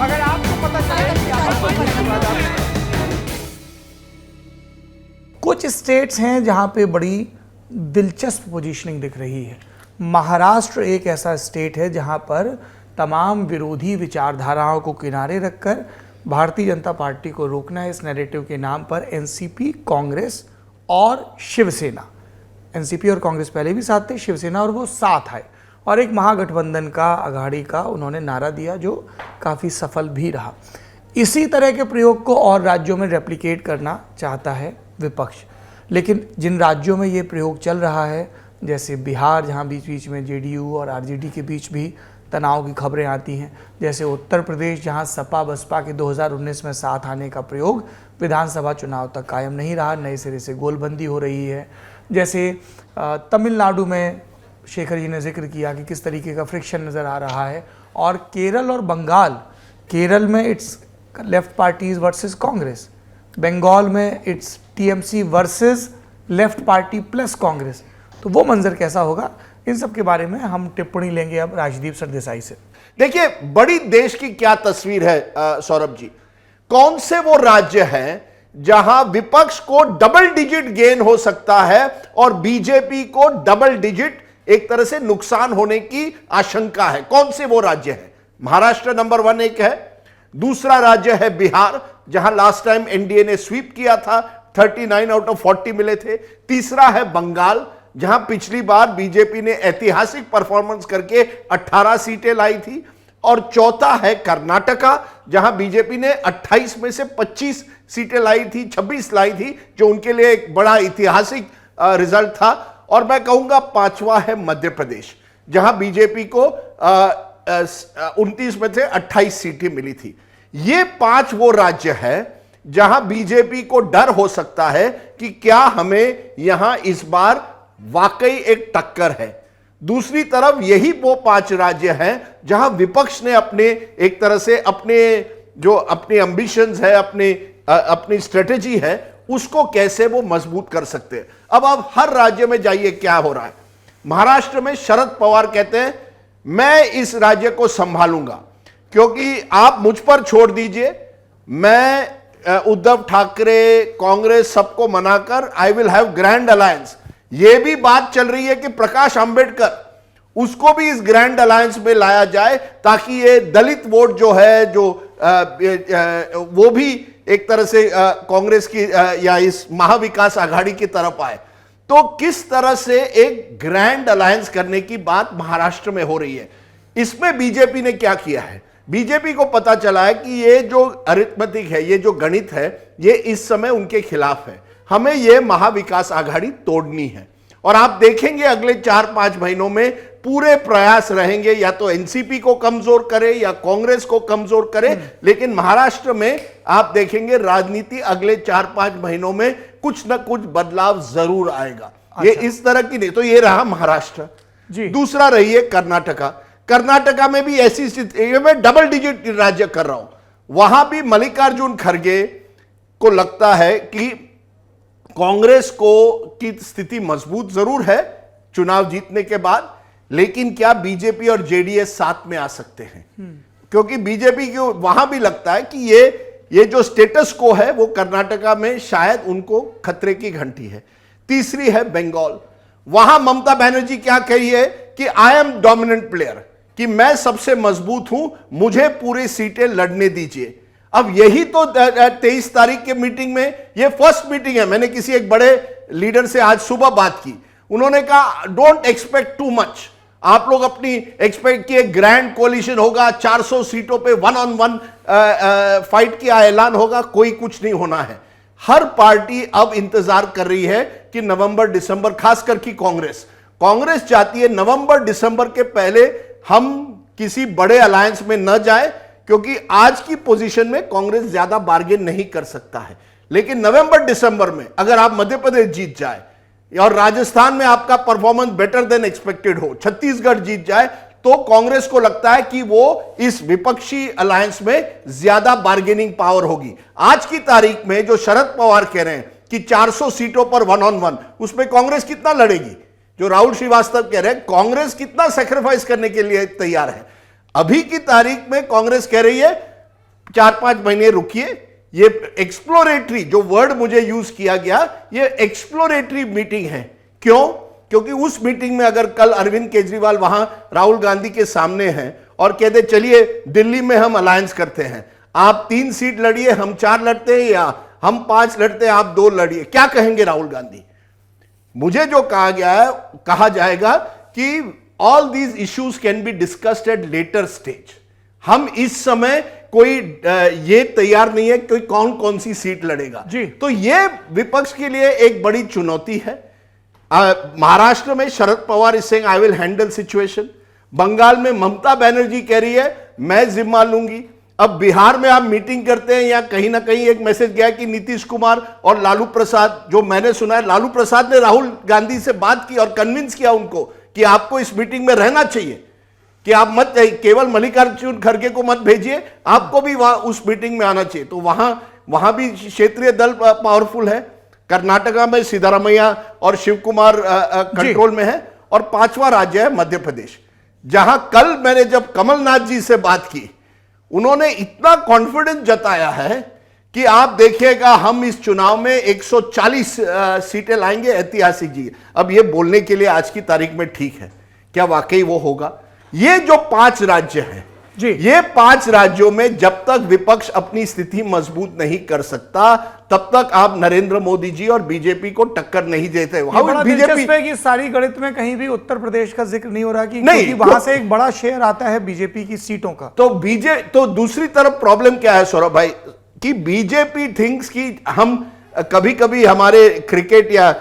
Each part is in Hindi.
अगर आपको पता चले कि कुछ स्टेट्स हैं जहां पे बड़ी दिलचस्प पोजीशनिंग दिख रही है। महाराष्ट्र एक ऐसा स्टेट है जहां पर तमाम विरोधी विचारधाराओं को किनारे रखकर भारतीय जनता पार्टी को रोकना है इस नैरेटिव के नाम पर एनसीपी, कांग्रेस और शिवसेना। एनसीपी और कांग्रेस पहले भी साथ थे, शिवसेना और वो साथ आए और एक महागठबंधन का, अघाड़ी का उन्होंने नारा दिया जो काफ़ी सफल भी रहा। इसी तरह के प्रयोग को और राज्यों में रेप्लिकेट करना चाहता है विपक्ष, लेकिन जिन राज्यों में ये प्रयोग चल रहा है जैसे बिहार, जहाँ बीच बीच में जेडीयू और आरजेडी के बीच भी तनाव की खबरें आती हैं, जैसे उत्तर प्रदेश जहाँ सपा बसपा के 2019 में साथ आने का प्रयोग विधानसभा चुनाव तक कायम नहीं रहा, नए सिरे से गोलबंदी हो रही है, जैसे तमिलनाडु में शेखर जी ने जिक्र किया कि किस तरीके का फ्रिक्शन नज़र आ रहा है, और केरल और बंगाल, केरल में it's left parties versus Congress, Bengal में it's TMC versus left party plus Congress. तो वो मंजर कैसा होगा, इन सब के बारे में हम टिप्पणी लेंगे अब राजदीप सरदेसाई से। देखिए, बड़ी देश की क्या तस्वीर है सौरभ जी, कौन से वो राज्य हैं जहां विपक्ष को डबल डिजिट गेन हो सकता है और बीजेपी को डबल डिजिट एक तरह से नुकसान होने की आशंका है? कौन से वो राज्य हैं? महाराष्ट्र नंबर 1 एक है, दूसरा राज्य है बिहार जहां लास्ट टाइम एनडीए ने स्वीप किया था, 39 आउट ऑफ 40 मिले थे, तीसरा है बंगाल जहां पिछली बार बीजेपी ने ऐतिहासिक परफॉर्मेंस करके 18 सीटें लाई थी, और चौथा है कर्नाटका जहां बीजेपी ने 28 में से 25 सीटें लाई थी, 26 लाई थी, जो उनके लिए एक बड़ा ऐतिहासिक रिजल्ट था, और मैं कहूंगा पांचवा है मध्य प्रदेश जहां बीजेपी को 29 में से 28 सीटें मिली थी। ये 5 वो राज्य है जहां बीजेपी को डर हो सकता है कि क्या हमें यहां इस बार वाकई एक टक्कर है। दूसरी तरफ यही वो 5 राज्य हैं जहां विपक्ष ने अपने एक तरह से अपने जो अपने एम्बिशंस है, अपनी स्ट्रेटेजी है, उसको कैसे वो मजबूत कर सकते हैं। अब आप हर राज्य में जाइए, क्या हो रहा है। महाराष्ट्र में शरद पवार कहते हैं मैं इस राज्य को संभालूंगा, क्योंकि आप मुझ पर छोड़ दीजिए, मैं उद्धव ठाकरे, कांग्रेस सबको मनाकर I will have grand alliance. यह भी बात चल रही है कि प्रकाश अंबेडकर, उसको भी इस ग्रैंड अलायंस में लाया जाए ताकि ये दलित वोट जो है, जो वो भी एक तरह से कांग्रेस की या इस महाविकास आघाड़ी की तरफ आए। तो किस तरह से एक ग्रैंड अलायंस करने की बात महाराष्ट्र में हो रही है। इसमें बीजेपी ने क्या किया है, बीजेपी को पता चला है कि ये जो अरिथमेटिक है, ये जो गणित है, ये इस समय उनके खिलाफ है। हमें ये महाविकास आघाड़ी तोड़नी है, और आप देखेंगे अगले 4-5 महीनों में पूरे प्रयास रहेंगे या तो एनसीपी को कमजोर करे या कांग्रेस को कमजोर करे, लेकिन महाराष्ट्र में आप देखेंगे राजनीति अगले 4-5 महीनों में कुछ ना कुछ बदलाव जरूर आएगा। ये इस तरह की नहीं। तो ये रहा महाराष्ट्र जी। दूसरा रही है कर्नाटका। कर्नाटका में भी ऐसी स्थिति, मैं डबल डिजिट राज्य कर रहा हूं, वहां भी मल्लिकार्जुन खड़गे को लगता है कि कांग्रेस को की स्थिति मजबूत जरूर है चुनाव जीतने के बाद, लेकिन क्या बीजेपी और जेडीएस साथ में आ सकते हैं? क्योंकि बीजेपी को वहां भी लगता है कि ये जो स्टेटस को है वो कर्नाटका में शायद उनको खतरे की घंटी है। तीसरी है बंगाल, वहां ममता बनर्जी क्या कही है कि आई एम डोमिनेंट प्लेयर, कि मैं सबसे मजबूत हूं, मुझे पूरी सीटें लड़ने दीजिए। अब यही तो 23 तारीख के मीटिंग में, ये फर्स्ट मीटिंग है। मैंने किसी एक बड़े लीडर से आज सुबह बात की, उन्होंने कहा डोंट एक्सपेक्ट टू मच, आप लोग अपनी एक्सपेक्ट किए ग्रैंड कोलिशन होगा, 400 सीटों पे 1-on-1 फाइट का ऐलान होगा, कोई कुछ नहीं होना है। हर पार्टी अब इंतजार कर रही है कि नवंबर दिसंबर, खासकर की कांग्रेस चाहती है नवंबर दिसंबर के पहले हम किसी बड़े अलायंस में न जाए, क्योंकि आज की पोजीशन में कांग्रेस ज्यादा बार्गेन नहीं कर सकता है। लेकिन नवंबर दिसंबर में अगर आप मध्य प्रदेश जीत जाए और राजस्थान में आपका परफॉर्मेंस बेटर देन एक्सपेक्टेड हो, छत्तीसगढ़ जीत जाए, तो कांग्रेस को लगता है कि वो इस विपक्षी अलायंस में ज्यादा बार्गेनिंग पावर होगी। आज की तारीख में जो शरद पवार कह रहे हैं कि 400 सीटों पर 1-on-1, उसमें कांग्रेस कितना लड़ेगी? जो राहुल श्रीवास्तव कह रहे हैं कांग्रेस कितना सेक्रीफाइस करने के लिए तैयार है? अभी की तारीख में कांग्रेस कह रही है 4-5 महीने रुकिए। ये एक्सप्लोरेटरी जो वर्ड मुझे यूज किया गया, ये एक्सप्लोरेटरी मीटिंग है। क्यों? क्योंकि उस मीटिंग में अगर कल अरविंद केजरीवाल वहां राहुल गांधी के सामने हैं और कहते चलिए दिल्ली में हम अलायंस करते हैं, आप 3 सीट लड़िए, हम 4 लड़ते हैं, या हम 5 लड़ते हैं, आप 2 लड़िए, क्या कहेंगे राहुल गांधी? मुझे जो कहा गया है, कहा जाएगा कि all these issues can be discussed at later stage. हम इस समय कोई ये तैयार नहीं है कि कौन कौन सी सीट लड़ेगा जी। तो ये विपक्ष के लिए एक बड़ी चुनौती है। महाराष्ट्र में Sharad Pawar is saying I will handle situation. Bengal में ममता बनर्जी कह रही है मैं जिम्मा लूंगी। अब बिहार में आप मीटिंग करते हैं, या कहीं ना कहीं एक मैसेज गया कि नीतीश कुमार और लालू प्रसाद, जो मैंने सुना है लालू प्रसाद ने राहुल गांधी से बात की और कन्विंस किया उनको कि आपको इस मीटिंग में रहना चाहिए, कि आप मत, केवल मल्लिकार्जुन खड़गे को मत भेजिए, आपको भी वहां उस मीटिंग में आना चाहिए। तो वहां भी क्षेत्रीय दल पावरफुल है। कर्नाटका में सिद्धारमैया और शिव कुमार कंट्रोल में है। और 5वां राज्य है मध्य प्रदेश, जहां कल मैंने जब कमलनाथ जी से बात की, उन्होंने इतना कॉन्फिडेंस जताया है कि आप देखिएगा हम इस चुनाव में 140 सीटें लाएंगे, ऐतिहासिक जी। अब ये बोलने के लिए आज की तारीख में ठीक है, क्या वाकई वो होगा? ये जो 5 राज्य हैं जी, ये 5 राज्यों में जब तक विपक्ष अपनी स्थिति मजबूत नहीं कर सकता, तब तक आप नरेंद्र मोदी जी और बीजेपी को टक्कर नहीं देते। दिलचस्प है कि सारी गणित में कहीं भी उत्तर प्रदेश का जिक्र नहीं हो रहा, कि नहीं, क्योंकि वहां से एक बड़ा शेयर आता है बीजेपी की सीटों का। तो दूसरी तरफ प्रॉब्लम क्या है सौरभ भाई, कि बीजेपी थिंक्स कि हम कभी कभी हमारे क्रिकेट या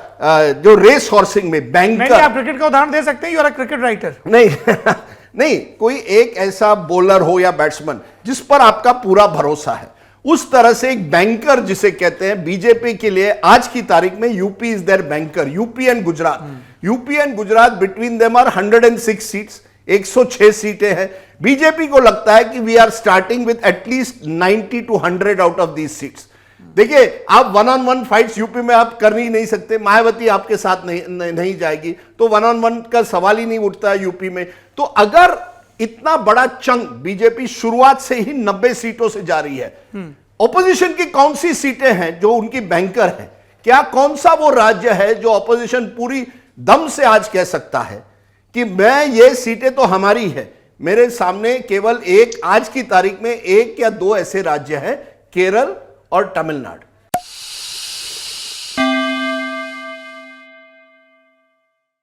जो रेस हॉर्सिंग में बैंकर, आप क्रिकेट का उदाहरण दे सकते हैं, you are a cricket writer. नहीं नहीं, कोई एक ऐसा बॉलर हो या बैट्समैन जिस पर आपका पूरा भरोसा है, उस तरह से एक बैंकर जिसे कहते हैं, बीजेपी के लिए आज की तारीख में UP is their banker. UP and Gujarat between them are 106 seats, 106 सीटें हैं। बीजेपी को लगता है कि we are starting with at least 90 to 100 out of these seats. देखिए, आप 1-on-1 फाइट्स यूपी में आप कर ही नहीं सकते, मायावती आपके साथ नहीं जाएगी, तो 1-on-1 का सवाल ही नहीं उठता यूपी में। तो अगर इतना बड़ा चंक बीजेपी शुरुआत से ही 90 सीटों से जा रही है, ऑपोजिशन की कौन सी सीटें हैं जो उनकी बैंकर हैं? क्या कौन सा वो राज्य है जो ऑपोजिशन पूरी दम से आज कह सकता है कि मैं, ये सीटें तो हमारी है? मेरे सामने केवल एक, आज की तारीख में 1 या 2 ऐसे राज्य हैं, केरल और तमिलनाडु।